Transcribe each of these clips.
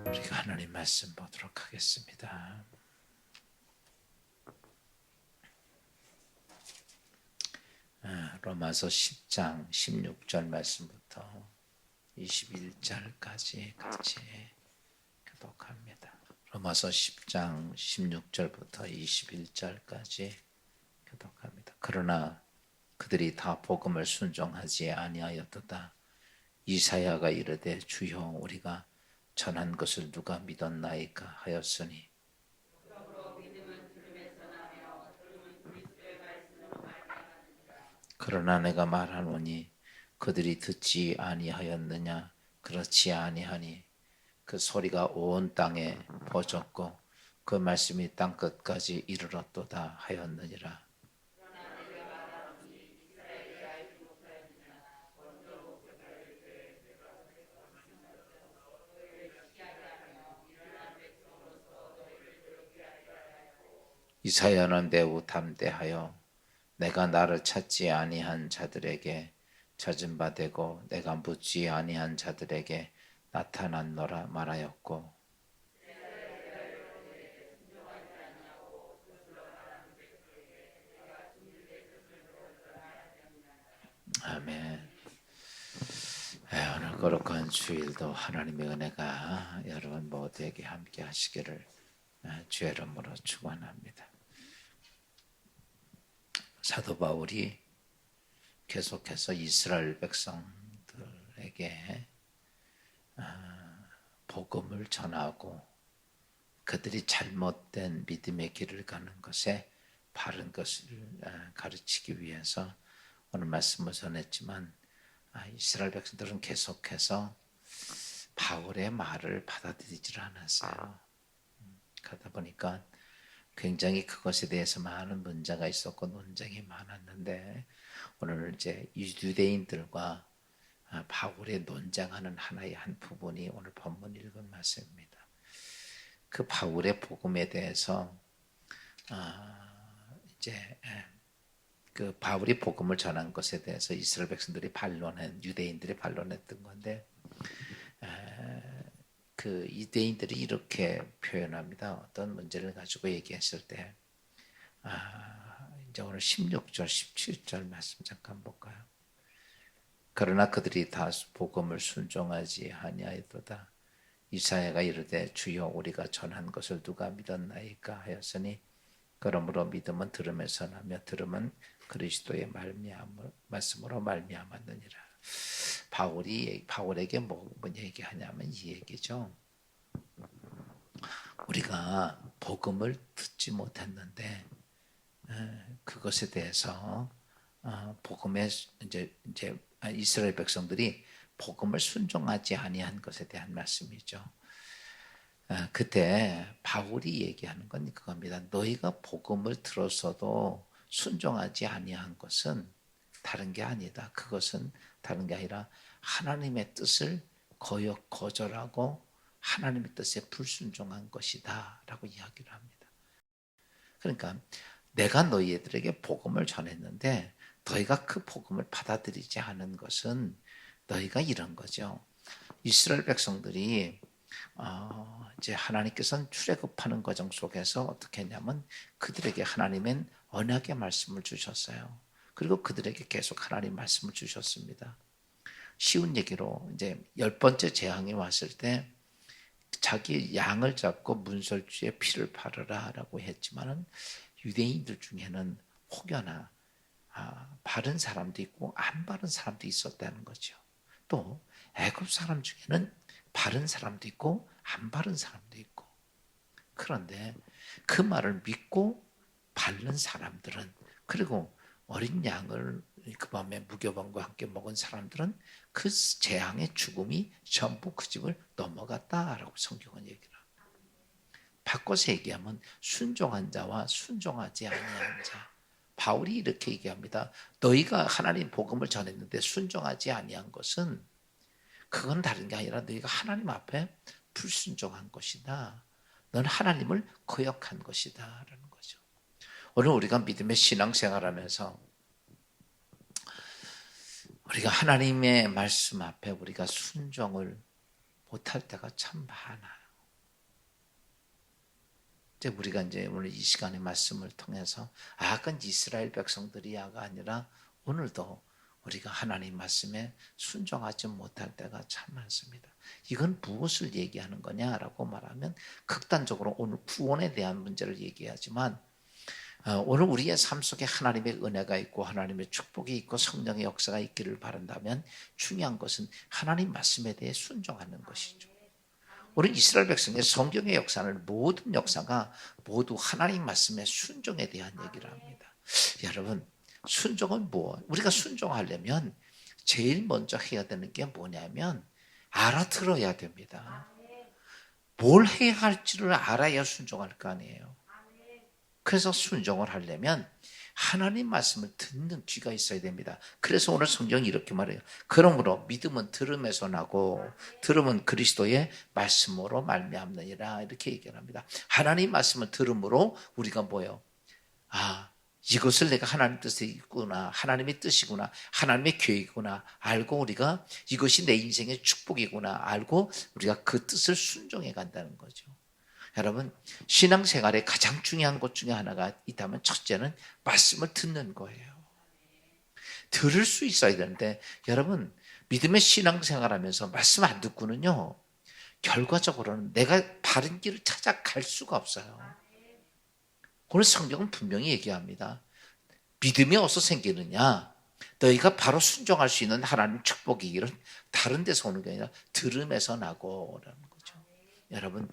우리가 하나님 말씀 보도록 하겠습니다. 로마서 10장 16절 말씀부터 21절까지 같이 교독합니다. 로마서 10장 16절부터 21절까지 교독합니다. 그러나 그들이 다 복음을 순종하지 아니하였도다. 이사야가 이르되 주여 우리가 전한 것을 누가 믿었나이까 하였으니 그러나 내가 말하노니 그들이 듣지 아니하였느냐. 그렇지 아니하니 그 소리가 온 땅에 퍼졌고 그 말씀이 땅 끝까지 이르렀도다 하였느니라. 이사야는 매우 담대하여 내가 나를 찾지 아니한 자들에게 찾은 바 되고 내가 묻지 아니한 자들에게 나타났노라 말하였고, 아멘. 오늘 거룩한 주일도 하나님의 은혜가 여러분 모두에게 함께 하시기를 주의 이름으로 축원합니다. 사도 바울이 계속해서 이스라엘 백성들에게 복음을 전하고 그들이 잘못된 믿음의 길을 가는 것에 바른 것을 가르치기 위해서 오늘 말씀을 전했지만 이스라엘 백성들은 계속해서 바울의 말을 받아들이질 않았어요. 그러다 보니까 굉장히 그것에 대해서 많은 문제가 있었고 논쟁이 많았는데 오늘 이제 유대인들과 바울의 논쟁하는 하나의 한 부분이 오늘 본문 읽은 말씀입니다. 그 바울의 복음에 대해서 이제 그 바울이 복음을 전한 것에 대해서 이스라엘 백성들이 유대인들이 반론했던 건데 그 유대인들이 이렇게 표현합니다. 어떤 문제를 가지고 얘기했을 때 이제 오늘 16절 17절 말씀 잠깐 볼까요? 그러나 그들이 다 복음을 순종하지 아니하였도다. 이사야가 이르되 주여 우리가 전한 것을 누가 믿었나이까 하였으니 그러므로 믿음은 들음에서 나며 들음은 그리스도의 말씀으로 말미암았느니라. 바울에게 뭔 얘기하냐면 이 얘기죠. 우리가 복음을 듣지 못했는데 그것에 대해서 복음에 이제 이스라엘 백성들이 복음을 순종하지 아니한 것에 대한 말씀이죠. 그때 바울이 얘기하는 건 그겁니다. 너희가 복음을 들었어도 순종하지 아니한 것은 다른 게 아니다. 그것은 다른 게 아니라 하나님의 뜻을 거절하고 하나님의 뜻에 불순종한 것이다 라고 이야기를 합니다. 그러니까 내가 너희들에게 복음을 전했는데 너희가 그 복음을 받아들이지 않은 것은 너희가 이런 거죠. 이스라엘 백성들이 이제 하나님께서는 출애굽하는 과정 속에서 어떻게 했냐면 그들에게 하나님은 언약의 말씀을 주셨어요. 그리고 그들에게 계속 하나님 말씀을 주셨습니다. 쉬운 얘기로 이제 10번째 재앙이 왔을 때 자기 양을 잡고 문설주에 피를 바르라 라고 했지만은 유대인들 중에는 혹여나 바른 사람도 있고 안 바른 사람도 있었다는 거죠. 또 애굽 사람 중에는 바른 사람도 있고 안 바른 사람도 있고, 그런데 그 말을 믿고 바른 사람들은, 그리고 어린 양을 그 밤에 무교병과 함께 먹은 사람들은 그 재앙의 죽음이 전부 그 집을 넘어갔다라고 성경은 얘기를 합니다. 바꿔서 얘기하면 순종한 자와 순종하지 아니한 자. 바울이 이렇게 얘기합니다. 너희가 하나님 복음을 전했는데 순종하지 아니한 것은 그건 다른 게 아니라 너희가 하나님 앞에 불순종한 것이다. 넌 하나님을 거역한 것이다 라는 거죠. 오늘 우리가 믿음의 신앙생활하면서 우리가 하나님의 말씀 앞에 우리가 순종을 못할 때가 참 많아요. 우리가 오늘 이 시간의 말씀을 통해서 그건 이스라엘 백성들이야가 아니라 오늘도 우리가 하나님 말씀에 순종하지 못할 때가 참 많습니다. 이건 무엇을 얘기하는 거냐라고 말하면 극단적으로 오늘 구원에 대한 문제를 얘기하지만 오늘 우리의 삶 속에 하나님의 은혜가 있고 하나님의 축복이 있고 성령의 역사가 있기를 바란다면 중요한 것은 하나님 말씀에 대해 순종하는 것이죠. 오늘 이스라엘 백성의 성경의 역사는 모든 역사가 모두 하나님 말씀의 순종에 대한 얘기를 합니다. 여러분, 순종은 우리가 순종하려면 제일 먼저 해야 되는 게 뭐냐면 알아들어야 됩니다. 뭘 해야 할지를 알아야 순종할 거 아니에요. 그래서 순종을 하려면 하나님 말씀을 듣는 귀가 있어야 됩니다. 그래서 오늘 성경이 이렇게 말해요. 그러므로 믿음은 들음에서 나고 들음은 그리스도의 말씀으로 말미암느니라 이렇게 얘기를 합니다. 하나님 말씀을 들음으로 우리가 뭐예요? 이것을 내가 하나님 뜻에 있구나, 하나님의 뜻이구나, 하나님의 계획이구나 알고 우리가 이것이 내 인생의 축복이구나 알고 우리가 그 뜻을 순종해 간다는 거죠. 여러분, 신앙생활에 가장 중요한 것 중에 하나가 있다면 첫째는 말씀을 듣는 거예요. 들을 수 있어야 되는데 여러분, 믿음의 신앙생활하면서 말씀 안 듣고는요 결과적으로는 내가 바른 길을 찾아갈 수가 없어요. 오늘 성경은 분명히 얘기합니다. 믿음이 어디서 생기느냐? 너희가 바로 순종할 수 있는 하나님 축복이기는 다른 데서 오는 게 아니라 들음에서 나고라는 거죠. 여러분,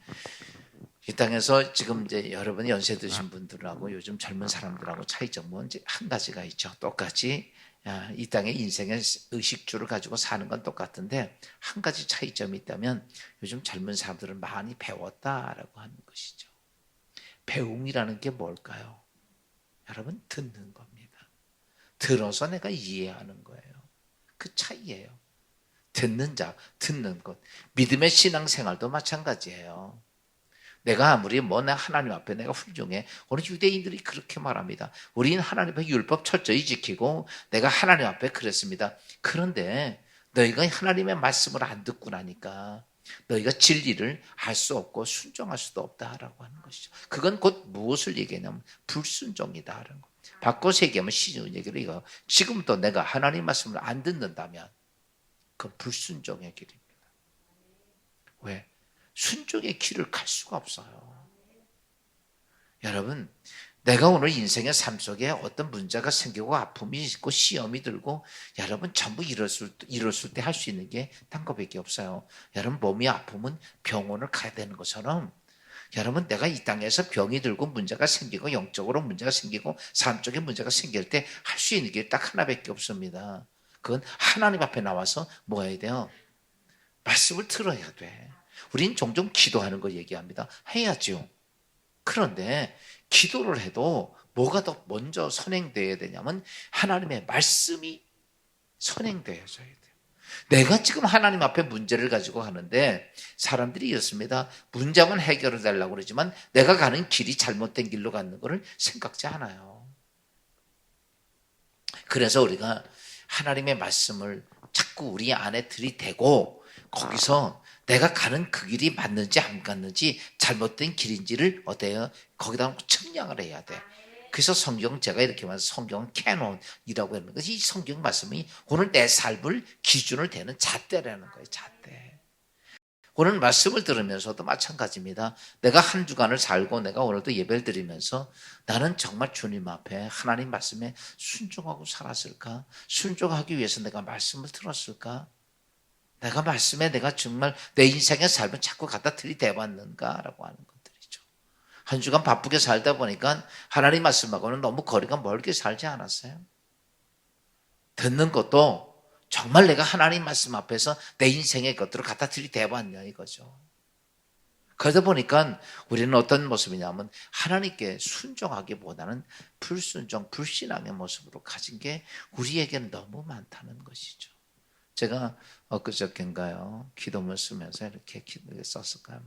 이 땅에서 지금 여러분이 연세 드신 분들하고 요즘 젊은 사람들하고 차이점은 한 가지가 있죠. 똑같이 이 땅의 인생의 의식주를 가지고 사는 건 똑같은데 한 가지 차이점이 있다면 요즘 젊은 사람들은 많이 배웠다라고 하는 것이죠. 배움이라는 게 뭘까요? 여러분, 듣는 겁니다. 들어서 내가 이해하는 거예요. 그 차이예요. 듣는 자, 듣는 것. 믿음의 신앙생활도 마찬가지예요. 내가 아무리 내 하나님 앞에 내가 훌륭해. 오늘 유대인들이 그렇게 말합니다. 우리는 하나님 앞에 율법 철저히 지키고 내가 하나님 앞에 그랬습니다. 그런데 너희가 하나님의 말씀을 안 듣고 나니까 너희가 진리를 알 수 없고 순종할 수도 없다라고 하는 것이죠. 그건 곧 무엇을 얘기하냐면 불순종이다라는 거. 바꿔서 얘기하면 시즌 얘기를 이거 지금도 내가 하나님 말씀을 안 듣는다면 그건 불순종의 길입니다. 왜? 순종의 길을 갈 수가 없어요. 여러분, 내가 오늘 인생의 삶 속에 어떤 문제가 생기고 아픔이 있고 시험이 들고 여러분 전부 이뤘을 때 할 수 있는 게 단 거밖에 없어요. 여러분 몸이 아프면 병원을 가야 되는 것처럼 여러분 내가 이 땅에서 병이 들고 문제가 생기고 영적으로 문제가 생기고 삶적인 문제가 생길 때 할 수 있는 게 딱 하나밖에 없습니다. 그건 하나님 앞에 나와서 뭐 해야 돼요? 말씀을 들어야 돼. 우린 종종 기도하는 거 얘기합니다. 해야죠. 그런데 기도를 해도 뭐가 더 먼저 선행되어야 되냐면 하나님의 말씀이 선행되어져야 돼요. 내가 지금 하나님 앞에 문제를 가지고 하는데 사람들이 이렇습니다. 문제만 해결을 달라고 그러지만 내가 가는 길이 잘못된 길로 가는 것을 생각지 않아요. 그래서 우리가 하나님의 말씀을 자꾸 우리 안에 들이대고 거기서 내가 가는 그 길이 맞는지 안 맞는지 잘못된 길인지를 어때요? 거기다 측량을 해야 돼. 그래서 성경 제가 이렇게 말해서 성경은 캐논이라고 하는 것이 이 성경 말씀이 오늘 내 삶을 기준을 대는 잣대라는 거예요. 잣대. 오늘 말씀을 들으면서도 마찬가지입니다. 내가 한 주간을 살고 내가 오늘도 예배를 드리면서 나는 정말 주님 앞에 하나님 말씀에 순종하고 살았을까? 순종하기 위해서 내가 말씀을 들었을까? 내가 말씀에 내가 정말 내 인생의 삶을 자꾸 갖다 들이대봤는가라고 하는 것들이죠. 한 주간 바쁘게 살다 보니까 하나님 말씀하고는 너무 거리가 멀게 살지 않았어요? 듣는 것도 정말 내가 하나님 말씀 앞에서 내 인생의 것들을 갖다 들이대봤냐 이거죠. 그러다 보니까 우리는 어떤 모습이냐면 하나님께 순종하기보다는 불순종, 불신앙의 모습으로 가진 게 우리에게는 너무 많다는 것이죠. 제가 엊그저께인가요? 기도문을 쓰면서 이렇게 기도를 썼을까요?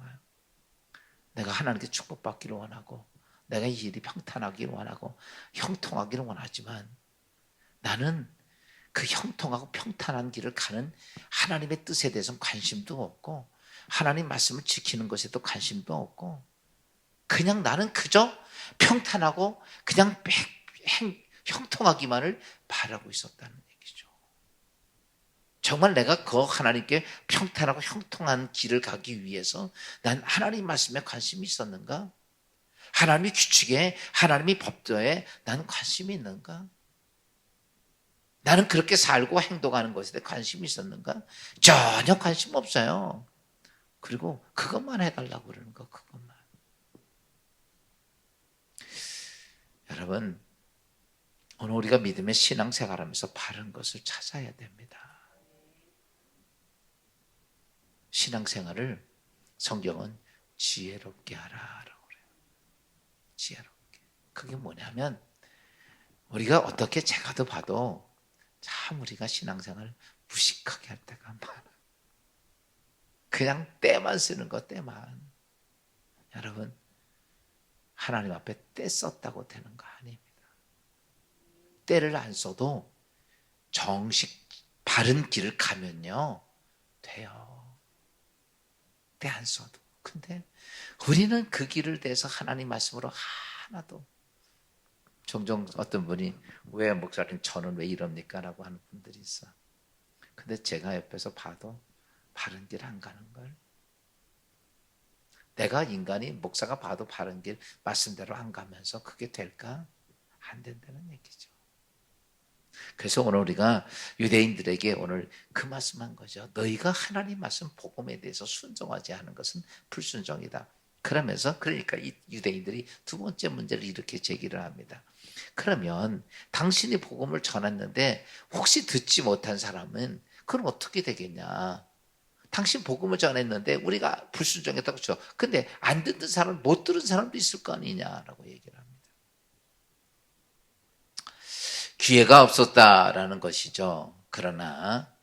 내가 하나님께 축복받기를 원하고 내가 이 일이 평탄하기를 원하고 형통하기를 원하지만 나는 그 형통하고 평탄한 길을 가는 하나님의 뜻에 대해서는 관심도 없고 하나님 말씀을 지키는 것에도 관심도 없고 그냥 나는 그저 평탄하고 그냥 형통하기만을 바라고 있었다는 얘기죠. 정말 내가 그 하나님께 평탄하고 형통한 길을 가기 위해서 난 하나님 말씀에 관심이 있었는가? 하나님의 규칙에, 하나님의 법도에 난 관심이 있는가? 나는 그렇게 살고 행동하는 것에 대해 관심이 있었는가? 전혀 관심 없어요. 그리고 그것만 해달라고 그러는 거, 그것만. 여러분, 오늘 우리가 믿음의 신앙생활하면서 바른 것을 찾아야 됩니다. 신앙생활을 성경은 지혜롭게 하라라고 그래요. 지혜롭게. 그게 뭐냐면 우리가 어떻게 제가 봐도 참 우리가 신앙생활을 무식하게 할 때가 많아. 그냥 때만 쓰는 거, 때만. 여러분, 하나님 앞에 때 썼다고 되는 거 아닙니다. 때를 안 써도 정식 바른 길을 가면요 돼요. 때 안 써도. 근데 우리는 그 길을 대해서 하나님 말씀으로 하나도. 종종 어떤 분이 왜 목사님 저는 왜 이럽니까? 라고 하는 분들이 있어. 근데 제가 옆에서 봐도 바른 길 안 가는 걸. 내가 인간이 목사가 봐도 바른 길 말씀대로 안 가면서 그게 될까? 안 된다는 얘기죠. 그래서 오늘 우리가 유대인들에게 오늘 그 말씀한 거죠. 너희가 하나님 말씀 복음에 대해서 순종하지 않은 것은 불순종이다. 그러니까 이 유대인들이 두 번째 문제를 이렇게 제기를 합니다. 그러면 당신이 복음을 전했는데 혹시 듣지 못한 사람은 그럼 어떻게 되겠냐? 당신 복음을 전했는데 우리가 불순종했다고 쳐. 근데 안 듣는 사람, 못 들은 사람도 있을 거 아니냐라고 얘기를 합니다. 기회가 없었다라는 것이죠. 그러나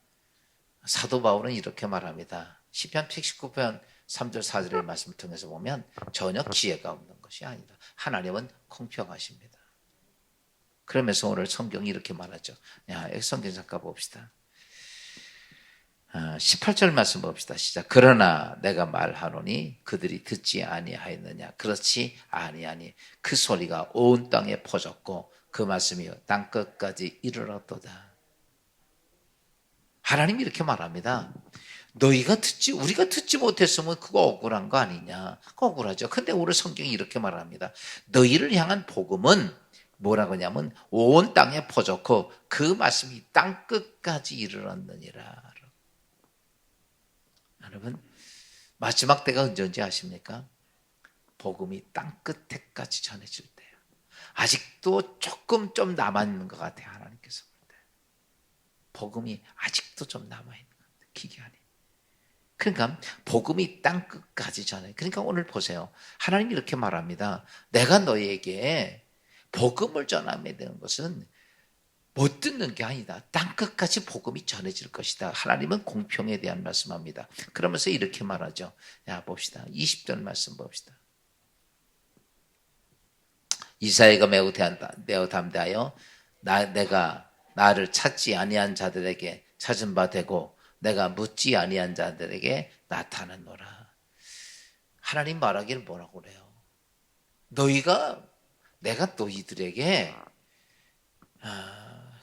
사도 바울은 이렇게 말합니다. 시편 119편 3절 4절의 말씀을 통해서 보면 전혀 기회가 없는 것이 아니다. 하나님은 공평하십니다. 그러면서 오늘 성경이 이렇게 말하죠. 성경 잠깐 봅시다. 18절 말씀 봅시다. 시작. 그러나 내가 말하노니 그들이 듣지 아니하였느냐. 그렇지 아니하니 그 소리가 온 땅에 퍼졌고 그 말씀이 땅 끝까지 이르렀도다. 하나님이 이렇게 말합니다. 우리가 듣지 못했으면 그거 억울한 거 아니냐. 그거 억울하죠. 근데 오늘 성경이 이렇게 말합니다. 너희를 향한 복음은 뭐라고 하냐면 온 땅에 퍼졌고 그 말씀이 땅 끝까지 이르렀느니라. 여러분, 마지막 때가 언제인지 아십니까? 복음이 땅 끝에까지 전해질 때예요. 아직도 조금 좀 남아있는 것 같아요. 하나님께서 볼 때. 복음이 아직도 좀 남아있는 것 같아요. 기계안이. 그러니까 복음이 땅 끝까지 전해. 그러니까 오늘 보세요. 하나님이 이렇게 말합니다. 내가 너희에게 복음을 전하게 되는 것은 못 듣는 게 아니다. 땅 끝까지 복음이 전해질 것이다. 하나님은 공평에 대한 말씀합니다. 그러면서 이렇게 말하죠. 봅시다. 20절 말씀 봅시다. 이사야가 매우 담대하여 내가 나를 찾지 아니한 자들에게 찾은 바 되고 내가 묻지 아니한 자들에게 나타났노라. 하나님 말하기를 뭐라고 그래요? 내가 너희들에게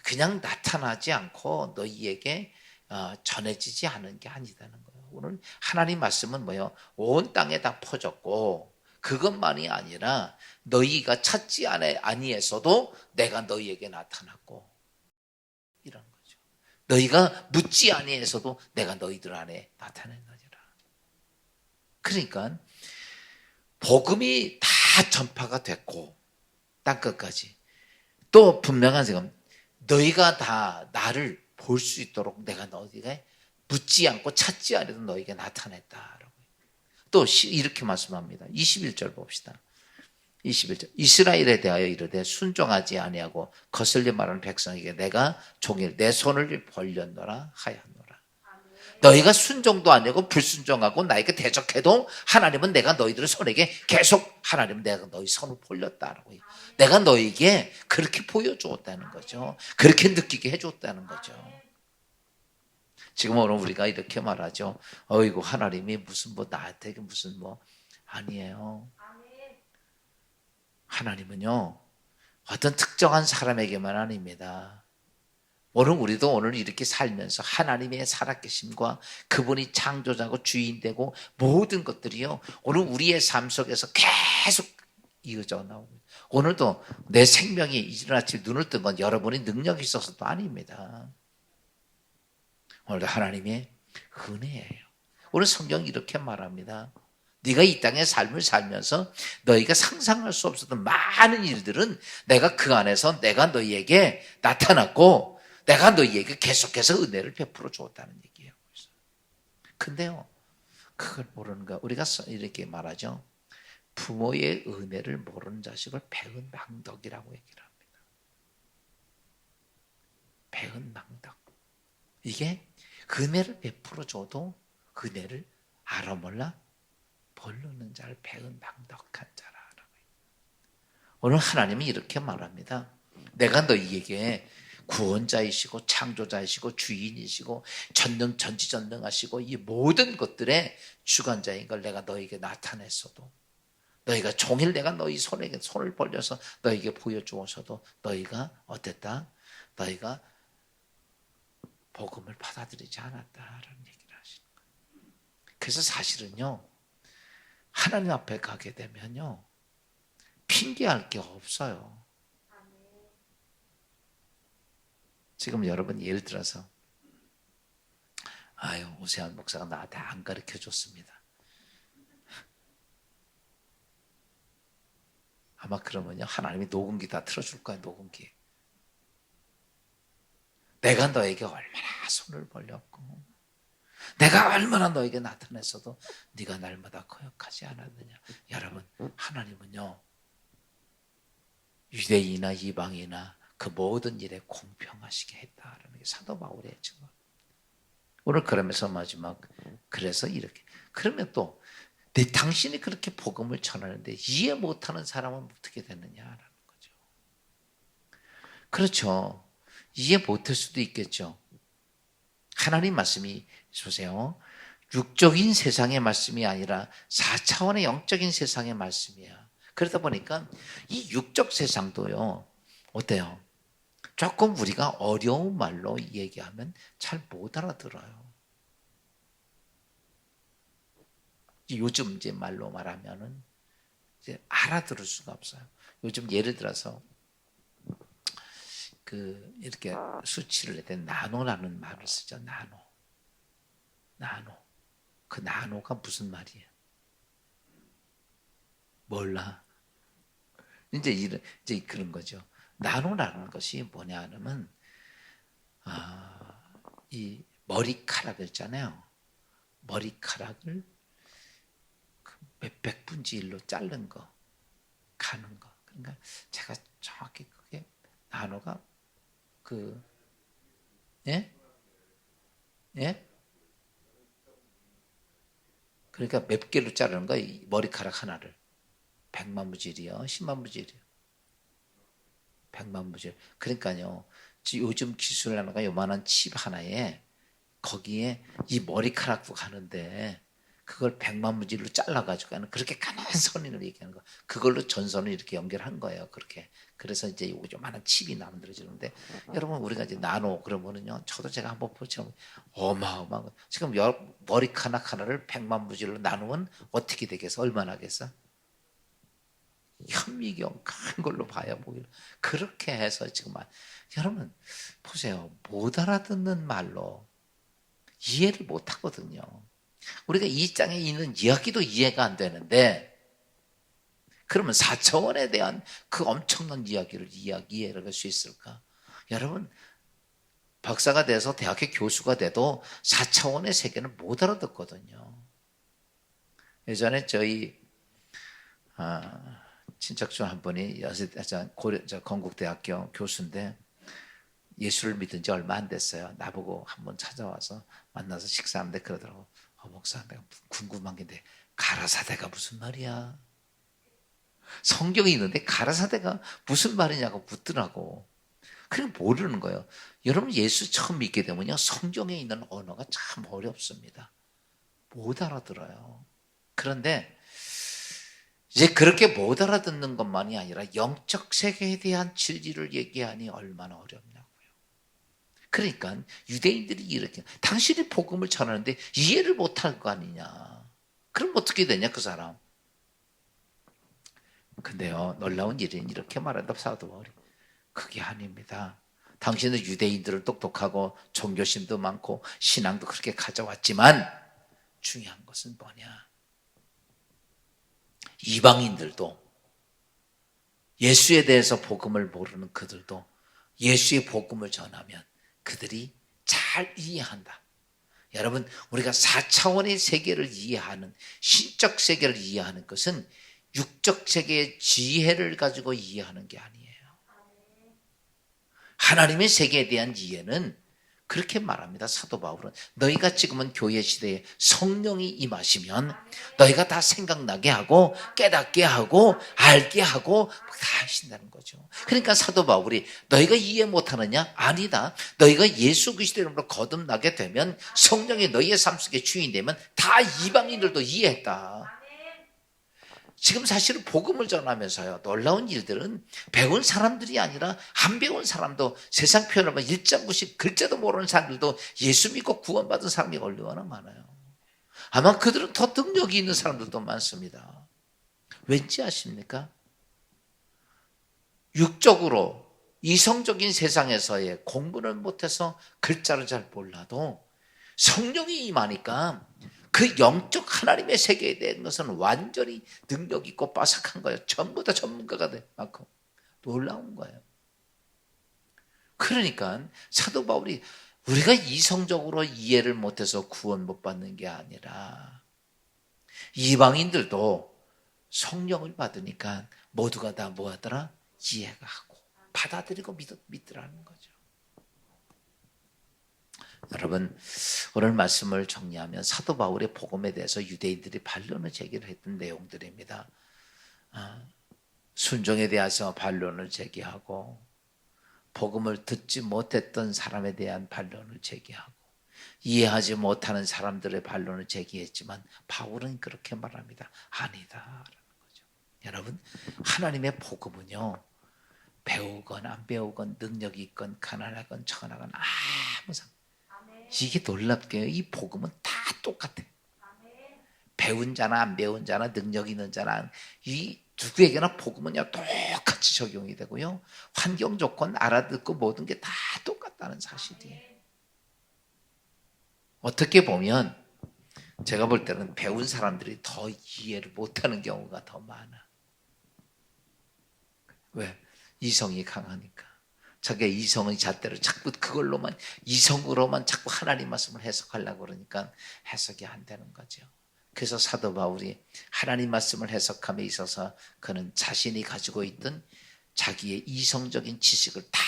그냥 나타나지 않고 너희에게 전해지지 않은 게 아니다는 거예요. 오늘 하나님 말씀은 뭐예요? 온 땅에 다 퍼졌고 그것만이 아니라 너희가 찾지 아니해서도 내가 너희에게 나타났고 이런 거죠. 너희가 묻지 아니해서도 내가 너희들 안에 나타냈느니라. 그러니까 복음이 다 전파가 됐고 땅 끝까지 또 분명한 생각 너희가 다 나를 볼 수 있도록 내가 너희에게 묻지 않고 찾지 않아도 너희에게 나타냈다. 또 이렇게 말씀합니다. 21절 봅시다. 21절 이스라엘에 대하여 이르되 순종하지 아니하고 거슬려 말하는 백성에게 내가 종일 내 손을 벌렸노라 하였노라. 너희가 순종도 아니고 불순종하고 나에게 대적해도 하나님은 내가 너희들의 손에게 계속 하나님은 내가 너희 손을 벌렸다라고 해요. 내가 너희에게 그렇게 보여주었다는 거죠. 그렇게 느끼게 해줬다는 거죠. 지금 오늘 우리가 이렇게 말하죠. 어이구 하나님이 무슨 나한테 무슨 아니에요. 하나님은요, 어떤 특정한 사람에게만 아닙니다. 오늘 우리도 오늘 이렇게 살면서 하나님의 살아계심과 그분이 창조자고 주인되고 모든 것들이요, 오늘 우리의 삶 속에서 계속 이어져 나오고, 오늘도 내 생명이 이른 아침 눈을 뜬 건 여러분의 능력이 있어서도 아닙니다. 오늘도 하나님의 은혜예요. 오늘 성경이 이렇게 말합니다. 네가 이 땅의 삶을 살면서 너희가 상상할 수 없었던 많은 일들은 내가 그 안에서 내가 너희에게 나타났고 내가 너희에게 계속해서 은혜를 베풀어 주었다는 얘기예요. 근데요, 그걸 모르는 거야. 우리가 이렇게 말하죠. 부모의 은혜를 모르는 자식을 배은망덕이라고 얘기를 합니다. 배은망덕. 이게 은혜를 베풀어 줘도 은혜를 알아 몰라 모르는 자를 배은망덕한 자라라고. 오늘 하나님이 이렇게 말합니다. 내가 너희에게 구원자이시고 창조자이시고 주인이시고 전지전능하시고 이 모든 것들의 주관자인 걸 내가 너희에게 나타냈어도, 너희가 종일 내가 너희 손에게 손을 벌려서 너희에게 보여주어서도 너희가 어땠다? 너희가 복음을 받아들이지 않았다라는 얘기를 하시는 거예요. 그래서 사실은요, 하나님 앞에 가게 되면요, 핑계할 게 없어요. 지금 여러분 예를 들어서 아유, 오세환 목사가 나한테 안 가르쳐 줬습니다. 아마 그러면요, 하나님이 녹음기 다 틀어줄 거야, 녹음기. 내가 너에게 얼마나 손을 벌렸고 내가 얼마나 너에게 나타냈어도 네가 날마다 거역하지 않았느냐. 여러분, 하나님은요, 유대인이나 이방이나 그 모든 일에 공평하시게 했다라는 게 사도 바울의 증거. 오늘 그러면서 마지막, 그래서 이렇게, 그러면 또 당신이 그렇게 복음을 전하는데 이해 못하는 사람은 어떻게 되느냐라는 거죠. 그렇죠. 이해 못할 수도 있겠죠. 하나님 말씀이 보세요. 육적인 세상의 말씀이 아니라 4차원의 영적인 세상의 말씀이야. 그러다 보니까 이 육적 세상도요, 어때요? 조금 우리가 어려운 말로 얘기하면 잘 못 알아들어요. 요즘 이제 말로 말하면은 이제 알아들을 수가 없어요. 요즘 예를 들어서 이렇게 수치를 낼 때 나노라는 말을 쓰죠. 나노. 그 나노가 무슨 말이에요? 몰라. 이제 그런 거죠. 나노라는 것이 뭐냐 하면, 이 머리카락 있잖아요. 머리카락을 몇백 분지 1로 자른 거, 가는 거. 그러니까 제가 정확히 그게 나노가 예? 예? 그러니까 몇 개로 자르는 거야, 이 머리카락 하나를. 100만 부질이요, 10만 부질이요. 100만 부질. 그러니까요, 요즘 기술 하나가 요만한 칩 하나에 거기에 이 머리카락도 가는데 그걸 100만 부질로 잘라가지고 하는, 그렇게 가난 선인을 얘기하는 거. 그걸로 전선을 이렇게 연결한 거예요. 그렇게. 그래서 이제 요만한 칩이 만들어지는데, 여러분, 우리가 이제 나노 그러면은요, 저도 제가 한번 보시면 어마어마한 거. 지금 머리카락 하나를 100만 부질로 나누면 어떻게 되겠어? 얼마나 하겠어? 현미경 큰 걸로 봐야 보이는. 그렇게 해서 지금 여러분 보세요. 못 알아듣는 말로 이해를 못 하거든요. 우리가 이 장에 있는 이야기도 이해가 안 되는데, 그러면 4차원에 대한 그 엄청난 이야기를 이해를 할 수 있을까? 여러분, 박사가 돼서 대학교 교수가 돼도 4차원의 세계는 못 알아듣거든요. 예전에 저희 친척 중 한 분이 건국대학교 교수인데 예수를 믿은 지 얼마 안 됐어요. 나보고 한번 찾아와서 만나서 식사하는데 그러더라고. 목사, 내가 궁금한 게 있는데 가라사대가 무슨 말이야? 성경에 있는데 가라사대가 무슨 말이냐고 묻더라고. 그냥 모르는 거예요. 여러분, 예수 처음 믿게 되면요, 성경에 있는 언어가 참 어렵습니다. 못 알아들어요. 그런데 이제 그렇게 못 알아듣는 것만이 아니라 영적 세계에 대한 진리를 얘기하니 얼마나 어렵냐고요. 그러니까 유대인들이 이렇게 당신이 복음을 전하는데 이해를 못할 거 아니냐. 그럼 어떻게 되냐 그 사람. 근데요 놀라운 일은 이렇게 말한다 사도 바울이. 그게 아닙니다. 당신은 유대인들을 똑똑하고 종교심도 많고 신앙도 그렇게 가져왔지만 중요한 것은 뭐냐. 이방인들도 예수에 대해서 복음을 모르는 그들도 예수의 복음을 전하면 그들이 잘 이해한다. 여러분 우리가 4차원의 세계를 이해하는 신적 세계를 이해하는 것은 육적 세계의 지혜를 가지고 이해하는 게 아니에요. 하나님의 세계에 대한 이해는 그렇게 말합니다. 사도 바울은 너희가 지금은 교회 시대에 성령이 임하시면 너희가 다 생각나게 하고 깨닫게 하고 알게 하고 다 하신다는 거죠. 그러니까 사도 바울이 너희가 이해 못하느냐? 아니다. 너희가 예수 그리스도의 이름으로 거듭나게 되면 성령이 너희의 삶 속에 주인이 되면 다 이방인들도 이해했다. 지금 사실은 복음을 전하면서요 놀라운 일들은 배운 사람들이 아니라 안 배운 사람도 세상 표현하면 일장구식 글자도 모르는 사람들도 예수 믿고 구원받은 사람이 얼마나 많아요. 아마 그들은 더 능력이 있는 사람들도 많습니다. 왠지 아십니까? 육적으로 이성적인 세상에서의 공부를 못해서 글자를 잘 몰라도 성령이 임하니까 그 영적 하나님의 세계에 대한 것은 완전히 능력 있고 빠삭한 거예요. 전부 다 전문가가 될 만큼 놀라운 거예요. 그러니까 사도 바울이 우리가 이성적으로 이해를 못해서 구원 못 받는 게 아니라 이방인들도 성령을 받으니까 모두가 다 뭐 하더라? 이해가 하고 받아들이고 믿으라는 거죠. 여러분 오늘 말씀을 정리하면 사도 바울의 복음에 대해서 유대인들이 반론을 제기를 했던 내용들입니다. 순종에 대해서 반론을 제기하고 복음을 듣지 못했던 사람에 대한 반론을 제기하고 이해하지 못하는 사람들의 반론을 제기했지만 바울은 그렇게 말합니다. 아니다라는 거죠. 여러분 하나님의 복음은요 배우건 안 배우건 능력이 있건 가난하건 천하건 아무 상관 이게 놀랍게요. 이 복음은 다 똑같아. 배운 자나 안 배운 자나 능력 있는 자나 이 누구에게나 복음은요 똑같이 적용이 되고요. 환경 조건 알아듣고 모든 게 다 똑같다는 사실이에요. 어떻게 보면 제가 볼 때는 배운 사람들이 더 이해를 못하는 경우가 더 많아. 왜? 이성이 강하니까. 자기가 이성의 잣대로 자꾸 그걸로만 이성으로만 자꾸 하나님 말씀을 해석하려고 그러니까 해석이 안 되는 거죠. 그래서 사도 바울이 하나님 말씀을 해석함에 있어서 그는 자신이 가지고 있던 자기의 이성적인 지식을 다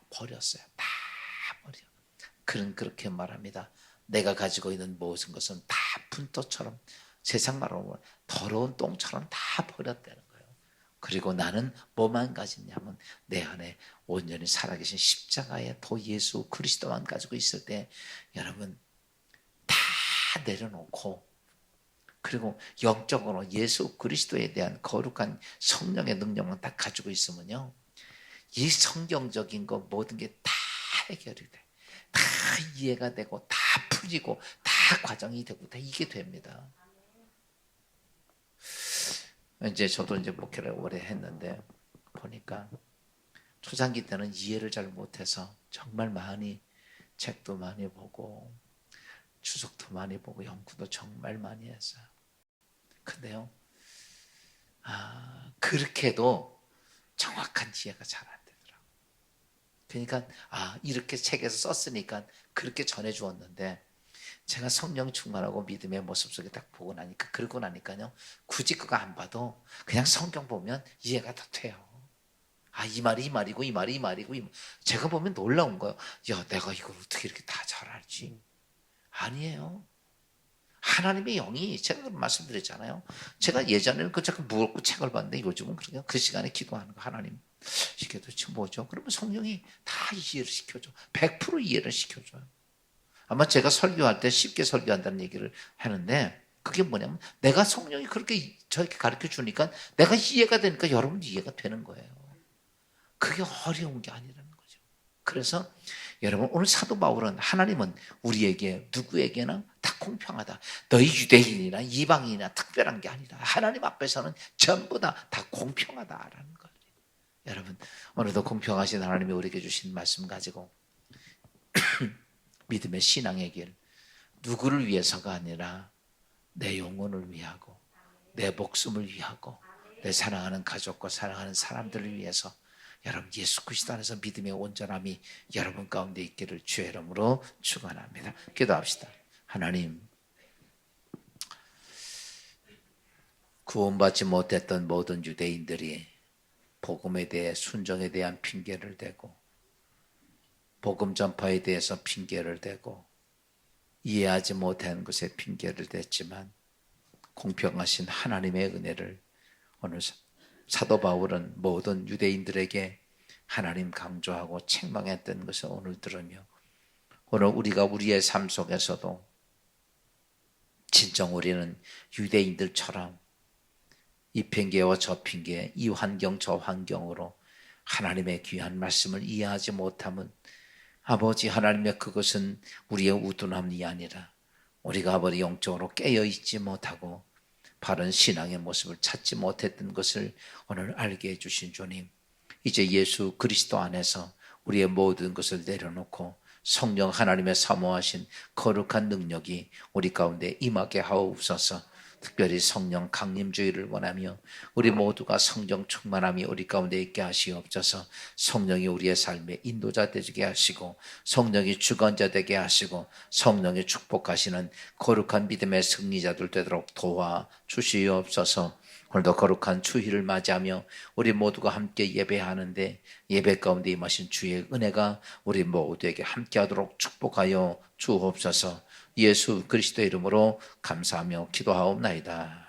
버렸어요. 다 버려. 그는 그렇게 말합니다. 내가 가지고 있는 모든 것은 다 분토처럼 세상 말로 더러운 똥처럼 다 버렸다는 거예요. 그리고 나는 뭐만 가졌냐면 내 안에 온전히 살아계신 십자가의 도 예수 그리스도만 가지고 있을 때 여러분 다 내려놓고 그리고 영적으로 예수 그리스도에 대한 거룩한 성령의 능력만 딱 가지고 있으면요 이 성경적인 거 모든 게 다 해결이 돼. 다 이해가 되고 다 풀리고 다 과정이 되고 다 이게 됩니다. 이제 저도 이제 목회를 오래 했는데 보니까 초창기 때는 이해를 잘 못해서 정말 많이 책도 많이 보고 주석도 많이 보고 연구도 정말 많이 했어요. 근데요, 그렇게도 정확한 이해가 잘 안 되더라고요. 그러니까 이렇게 책에서 썼으니까 그렇게 전해주었는데 제가 성령 충만하고 믿음의 모습 속에 딱 보고 나니까 그러고 나니까요 굳이 그거 안 봐도 그냥 성경 보면 이해가 다 돼요. 이 말이 이 말이고 이 말이 이 말이고 제가 보면 놀라운 거예요. 야 내가 이걸 어떻게 이렇게 다 잘 알지? 아니에요. 하나님의 영이 제가 말씀드렸잖아요. 제가 예전에는 그 자꾸 무겁고 책을 봤는데 요즘은 그냥 그 시간에 기도하는 거 하나님 이게 도대체 뭐죠? 그러면 성령이 다 이해를 시켜줘. 100% 이해를 시켜줘요. 아마 제가 설교할 때 쉽게 설교한다는 얘기를 하는데 그게 뭐냐면 내가 성령이 그렇게 저렇게 가르쳐 주니까 내가 이해가 되니까 여러분도 이해가 되는 거예요. 그게 어려운 게 아니라는 거죠. 그래서 여러분 오늘 사도 바울은 하나님은 우리에게 누구에게나 다 공평하다. 너희 유대인이나 이방인이나 특별한 게 아니라 하나님 앞에서는 전부 다 공평하다라는 거예요. 여러분 오늘도 공평하신 하나님이 우리에게 주신 말씀 가지고 믿음의 신앙의 길, 누구를 위해서가 아니라 내 영혼을 위하고 내 목숨을 위하고 내 사랑하는 가족과 사랑하는 사람들을 위해서 여러분 예수 그리스도 안에서 믿음의 온전함이 여러분 가운데 있기를 주의 이름으로 축원합니다. 기도합시다. 하나님, 구원받지 못했던 모든 유대인들이 복음에 대해 순종에 대한 핑계를 대고 복음 전파에 대해서 핑계를 대고 이해하지 못한 것에 핑계를 댔지만 공평하신 하나님의 은혜를 오늘 사도 바울은 모든 유대인들에게 하나님 강조하고 책망했던 것을 오늘 들으며 오늘 우리가 우리의 삶 속에서도 진정 우리는 유대인들처럼 이 핑계와 저 핑계, 이 환경 저 환경으로 하나님의 귀한 말씀을 이해하지 못함은 아버지 하나님의 그것은 우리의 우둔함이 아니라 우리가 아버지 영적으로 깨어있지 못하고 바른 신앙의 모습을 찾지 못했던 것을 오늘 알게 해주신 주님, 이제 예수 그리스도 안에서 우리의 모든 것을 내려놓고 성령 하나님의 사모하신 거룩한 능력이 우리 가운데 임하게 하옵소서. 특별히 성령 강림주의를 원하며 우리 모두가 성령 충만함이 우리 가운데 있게 하시옵소서. 성령이 우리의 삶의 인도자 되게 하시고 성령이 주관자 되게 하시고 성령이 축복하시는 거룩한 믿음의 승리자들 되도록 도와주시옵소서. 오늘도 거룩한 주일을 맞이하며 우리 모두가 함께 예배하는데 예배 가운데 임하신 주의 은혜가 우리 모두에게 함께하도록 축복하여 주옵소서. 예수 그리스도의 이름으로 감사하며 기도하옵나이다.